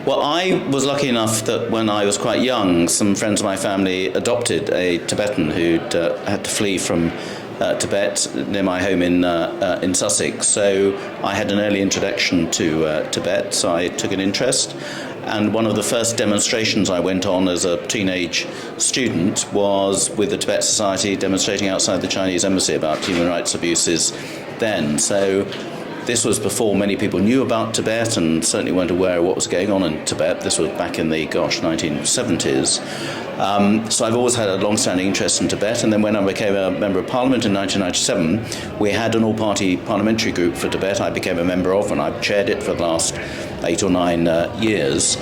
Well, I was lucky enough that when I was quite young, some friends of my family adopted a Tibetan who'd had to flee from Tibet near my home in Sussex. So I had an early introduction to Tibet, so I took an interest. And one of the first demonstrations I went on as a teenage student was with the Tibet Society demonstrating outside the Chinese embassy about human rights abuses then. So this was before many people knew about Tibet and certainly weren't aware of what was going on in Tibet. This was back in the, 1970s. So I've always had a long-standing interest in Tibet, and then when I became a Member of Parliament in 1997, we had an all-party parliamentary group for Tibet I became a member of, and I've chaired it for the last 8 or 9 years,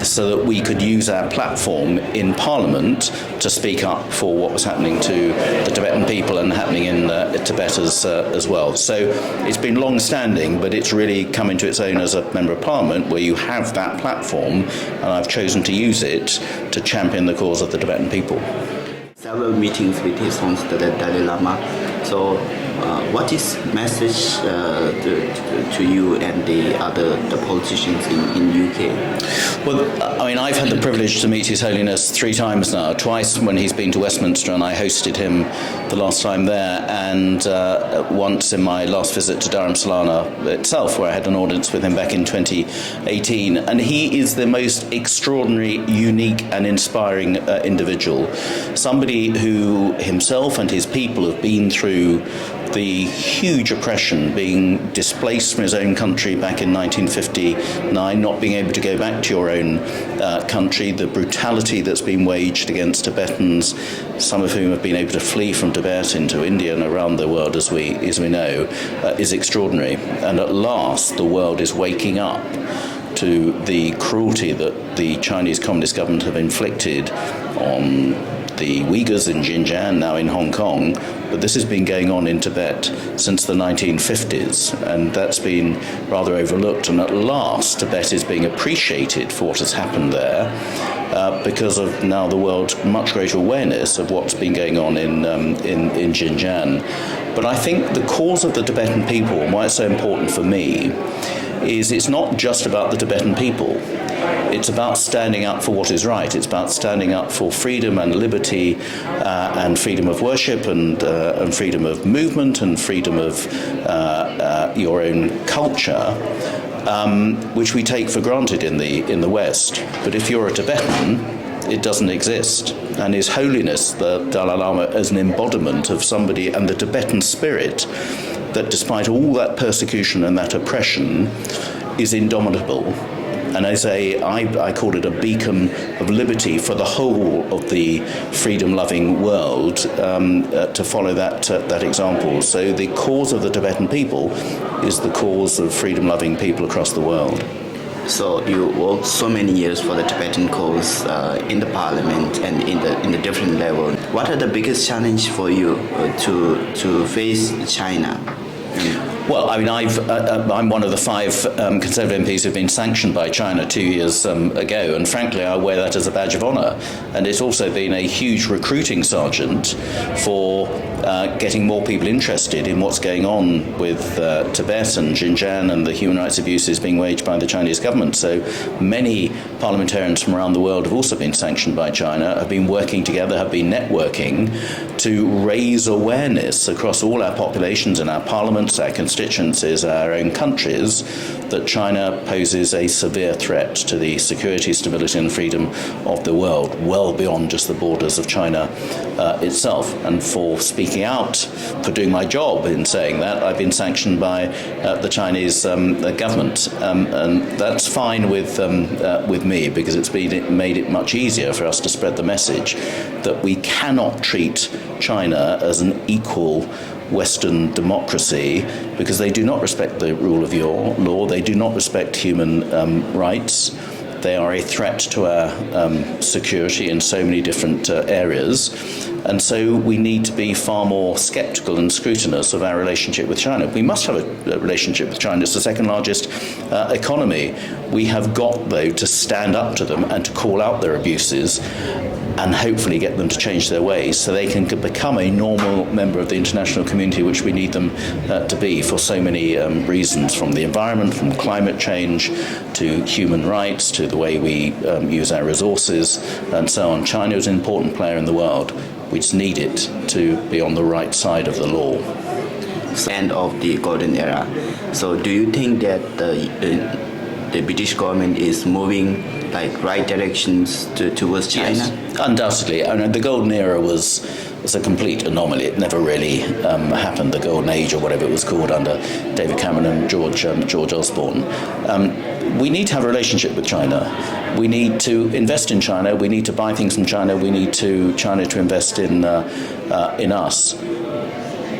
so that we could use our platform in Parliament to speak up for what was happening to the Tibetan people and happening in Tibet as well. So it's been long-standing, but it's really come into its own as a Member of Parliament where you have that platform, and I've chosen to use it to champion the cause of the Tibetan people. Several meetings with His Holiness the Dalai Lama. So what is message to you and the politicians in UK? Well, I mean, I've had the privilege to meet His Holiness 3 times now. Twice when he's been to Westminster, and I hosted him the last time there, and once in my last visit to Dharamsala itself, where I had an audience with him back in 2018. And he is the most extraordinary, unique and inspiring individual. Somebody who himself and his people have been through the huge oppression, being displaced from his own country back in 1959, not being able to go back to your own country, the brutality that's been waged against Tibetans, some of whom have been able to flee from Tibet into India and around the world, as we know, is extraordinary. And at last, the world is waking up to the cruelty that the Chinese Communist government have inflicted on the Uyghurs in Xinjiang, now in Hong Kong, but this has been going on in Tibet since the 1950s, and that's been rather overlooked. And at last, Tibet is being appreciated for what has happened there, because of now the world's much greater awareness of what's been going on in Xinjiang. But I think the cause of the Tibetan people, and why it's so important for me, is it's not just about the Tibetan people. It's about standing up for what is right. It's about standing up for freedom and liberty, and freedom of worship, and freedom of movement, and freedom of your own culture, which we take for granted in the West. But if you're a Tibetan, it doesn't exist. And His Holiness, the Dalai Lama, as an embodiment of somebody and the Tibetan spirit that despite all that persecution and that oppression is indomitable. And I call it a beacon of liberty for the whole of the freedom-loving world to follow that example. So the cause of the Tibetan people is the cause of freedom-loving people across the world. So you worked so many years for the Tibetan cause in the Parliament and in the different level. What are the biggest challenge for you to face China? Well, I mean, I'm one of the 5 Conservative MPs who've been sanctioned by China 2 years ago, and frankly, I wear that as a badge of honour. And it's also been a huge recruiting sergeant for getting more people interested in what's going on with Tibet and Xinjiang and the human rights abuses being waged by the Chinese government. So many parliamentarians from around the world have also been sanctioned by China, have been working together, have been networking to raise awareness across all our populations and our parliaments, our constituencies, our own countries, that China poses a severe threat to the security, stability and freedom of the world, well beyond just the borders of China itself. And for speaking out, for doing my job in saying that, I've been sanctioned by the Chinese government. And that's fine with me, because it's made it much easier for us to spread the message that we cannot treat China as an equal Western democracy, because they do not respect the rule of law, they do not respect human rights. They are a threat to our security in so many different areas. And so we need to be far more sceptical and scrutinous of our relationship with China. We must have a relationship with China. It's the second largest economy. We have got, though, to stand up to them and to call out their abuses. and hopefully get them to change their ways so they can become a normal member of the international community, which we need them to be for so many reasons, from the environment, from climate change to human rights to the way we use our resources and so on. China is an important player in the world. We just need it to be on the right side of the law. End of the golden era. So do you think that the British government is moving like right directions towards China? Yes, undoubtedly. I mean, the golden era was a complete anomaly. It never really happened, the golden age or whatever it was called under David Cameron and George Osborne. We need to have a relationship with China. We need to invest in China. We need to buy things from China. We need China to invest in us.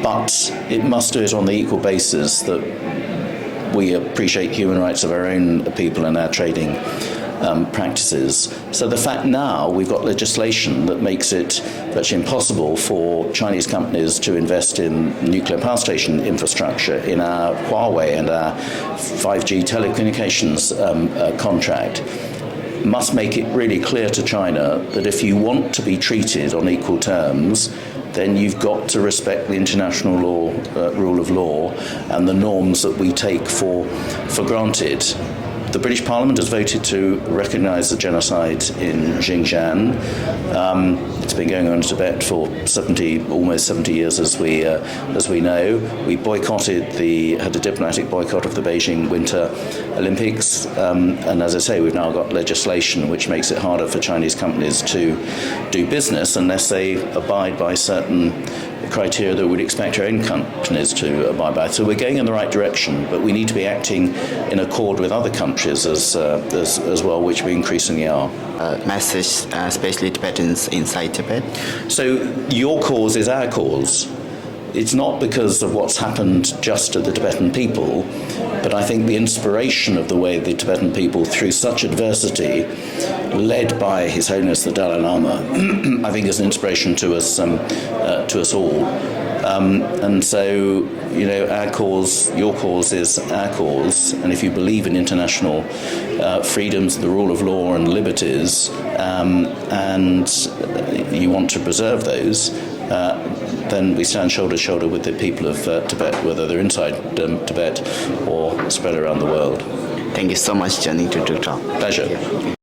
But it must do it on the equal basis that we appreciate human rights of our own people and our trading practices. So the fact now we've got legislation that makes it virtually impossible for Chinese companies to invest in nuclear power station infrastructure, in our Huawei and our 5G telecommunications contract, must make it really clear to China that if you want to be treated on equal terms, then you've got to respect the international law, rule of law, and the norms that we take for granted. The British Parliament has voted to recognise the genocide in Xinjiang. It's been going on in Tibet for almost 70 years, as we know. We had a diplomatic boycott of the Beijing Winter Olympics, and as I say, we've now got legislation which makes it harder for Chinese companies to do business unless they abide by certain criteria that we'd expect our own companies to abide by. So we're going in the right direction, but we need to be acting in accord with other countries as well, which we increasingly are. Message, especially Tibetans inside Tibet. So your cause is our cause. It's not because of what's happened just to the Tibetan people, but I think the inspiration of the way the Tibetan people, through such adversity, led by His Holiness the Dalai Lama, I think is an inspiration to us all. And so, our cause, your cause is our cause, and if you believe in international freedoms, the rule of law and liberties, and you want to preserve those, then we stand shoulder to shoulder with the people of Tibet, whether they're inside Tibet or spread around the world. Thank you so much, Johnny, to talk. Pleasure.